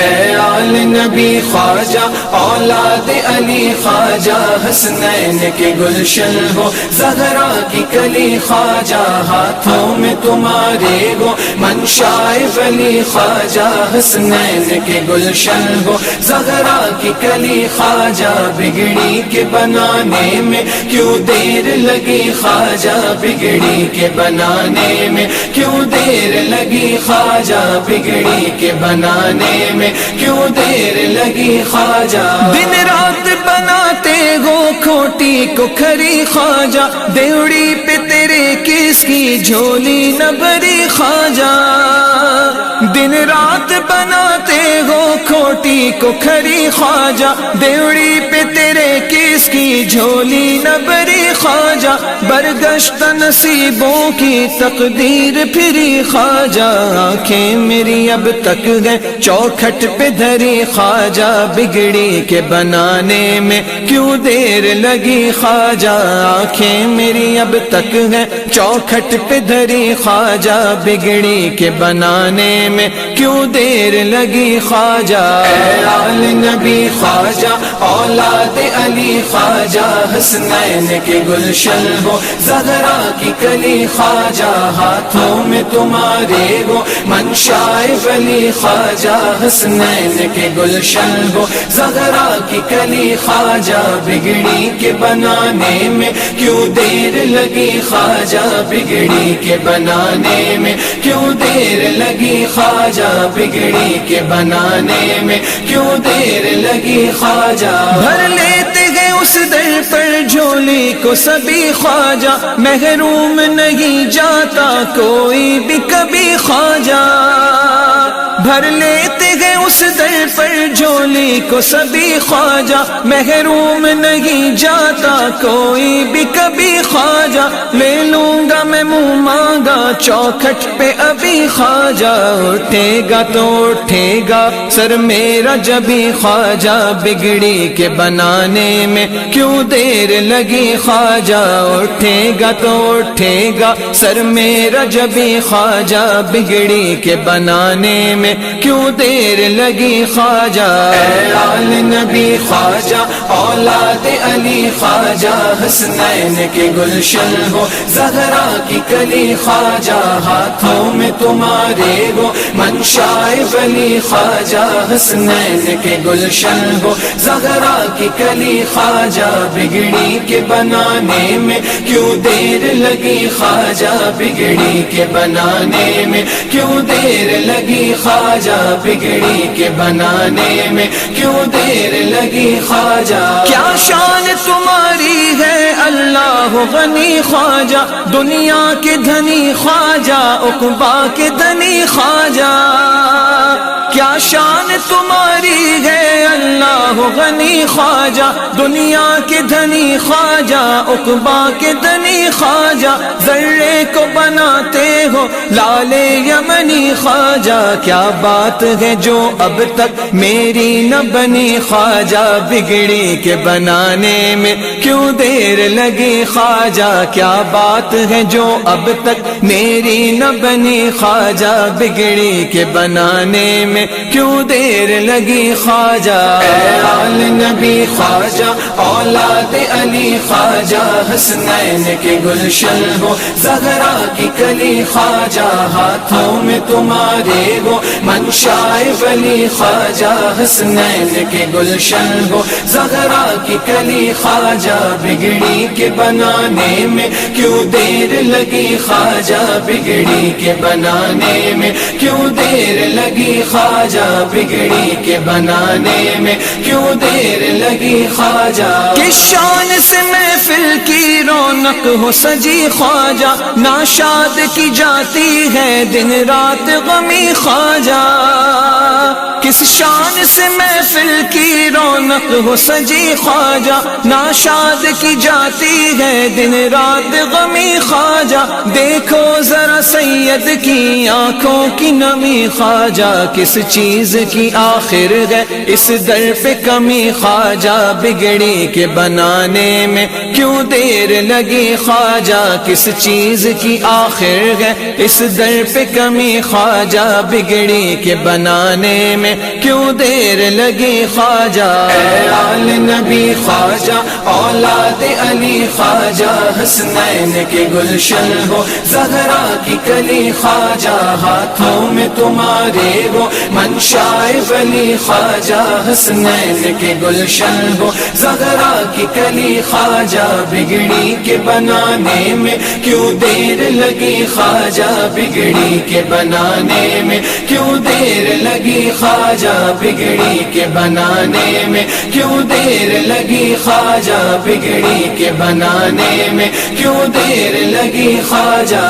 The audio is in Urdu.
اے آل نبی خواجہ اولاد علی خواجہ، حسنین کے گلشن ہو زہرا کی کلی خواجہ، ہاتھوں میں تمہارے ہو منشائے ولی خواجہ، حسنین کے گلشن ہو زہرا کی کلی خواجہ، بگڑی کے بنانے میں کیوں دیر لگی خواجہ، بگڑی کے بنانے میں کیوں دیر لگی خواجہ، بگڑی کے بنانے میں کیوں دیر لگی خواجہ، دن رات بناتے ہو کھوٹی کو کھری خواجہ، دیوڑی پہ تیرے کس کی جھولی نہ بھری خواجہ، دن رات بناتے ہو کھوٹی کو کھری خواجہ، دیوڑی پہ تیرے کس کی جھولی نہ بھری خواجہ، برگشت نصیبوں کی تقدیر پھری خواجہ، آنکھیں میری اب تک ہے چوکھٹ پہ دھری خواجہ، بگڑی کے بنانے میں کیوں دیر لگی خواجہ، آنکھیں میری اب تک ہے چوکھٹ پہ دھری خواجہ، بگڑی کے بنانے میں کیوں دیر لگی خواجہ، اے آل نبی خواجہ اولاد علی خواجہ، حسنین کے گلشن ہو زہرا کی کلی خواجہ، ہاتھوں میں تمہارے ہو منشائے ولی خواجہ، حسنین کے گلشن ہو زہرا کی کلی خواجہ، بگڑی کے بنانے میں کیوں دیر لگی خواجہ، بگڑی کے بنانے میں کیوں دیر لگی خواجہ، بگڑی کے بنانے میں کیوں دیر لگی خواجہ، بھر لیتے ہیں اس در پر جھولی کو سبھی خواجہ، محروم نہیں جاتا کوئی بھی کبھی خواجہ، بھر لیتے ہیں اس در پر جھولی کو سبھی خواجہ، محروم نہیں جاتا کوئی بھی کبھی خواجہ، لے لوں گا میں منہ مانگا چوکھٹ پہ ابھی خواجہ، اٹھے گا تو اٹھے گا سر میرا جبھی خواجہ، بگڑی کے بنانے میں کیوں دیر لگی خواجہ، اٹھے گا تو اٹھے گا سر میرا جبھی خواجہ، بگڑی کے بنانے میں کیوں دیر لگی خواجہ، اے آل نبی خواجہ اولاد علی خواجہ، حسنین کے گلشن ہو زہرا کی کلی خواجہ، ہاتھوں میں تمہارے ہو منشائے ولی خواجہ، حسنین کے گلشن ہو زہرا کی کلی خواجہ، بگڑی کے بنانے میں کیوں دیر لگی خواجہ، بگڑی کے بنانے میں کیوں دیر لگی خواجہ، بگڑی کے بنانے میں کیوں دیر لگی خواجہ، کیا شان تمہاری ہے اللہ غنی خواجہ، دنیا کے دھنی خواجہ عقبا کے دھنی خواجہ، کیا شان تمہاری ہے اللہ غنی خواجہ، دنیا کے دھنی خواجہ عقبا کے دھنی خواجہ، ذرے کو بناتے ہو لال یمنی خواجہ، کیا بات ہے جو اب تک میری نہ بنی خواجہ، بگڑی کے بنانے میں کیوں دیر لگی خواجہ، کیا بات ہے جو اب تک میری نہ بنی خواجہ، بگڑی کے بنانے میں کیوں دیر لگی خواجہ، اے آل نبی خواجہ اولاد علی خواجہ، حسنین کے گلشن ہو زہرا کی کلی خواجہ، ہاتھوں میں تمہارے ہو منشائے ولی خواجہ، حسنین کے گلشن ہو زہرا کی کلی خواجہ، بگڑی کے بنانے میں کیوں دیر لگی خواجہ، بگڑی کے بنانے میں کیوں دیر لگی خواجہ، بگڑی کے بنانے میں کیوں دیر لگی خواجہ، کس شان سے محفل کی رونق ہو سجی خواجہ، ناشاد کی جاتی ہے دن رات غمی خواجہ، کس شان اس محفل کی رونق ہو سجی خواجہ، ناشاد کی جاتی ہے دن رات غمی خواجہ، دیکھو ذرا سید کی آنکھوں کی نمی خواجہ، کس چیز کی آخر ہے اس در پہ کمی خواجہ، بگڑی کے بنانے میں کیوں دیر لگی خواجہ، کس چیز کی آخر ہے اس در پہ کمی خواجہ، بگڑی کے بنانے میں کیوں دیر لگی خواجہ۔ اے آل نبی خواجہ اولاد علی خواجہ، حسنین کے گلشن ہو زہرا کی کلی خواجہ، ہاتھوں میں تمہارے ہو منشائے ولی خواجہ، حسنین کے گلشن ہو زہرا کی کلی خواجہ، بگڑی کے بنانے میں کیوں دیر لگی خواجہ، بگڑی کے بنانے میں کیوں دیر لگی خواجہ، بگڑی کے بنانے میں کیوں دیر لگی خواجہ، بگڑی کے بنانے میں کیوں دیر لگی خواجہ۔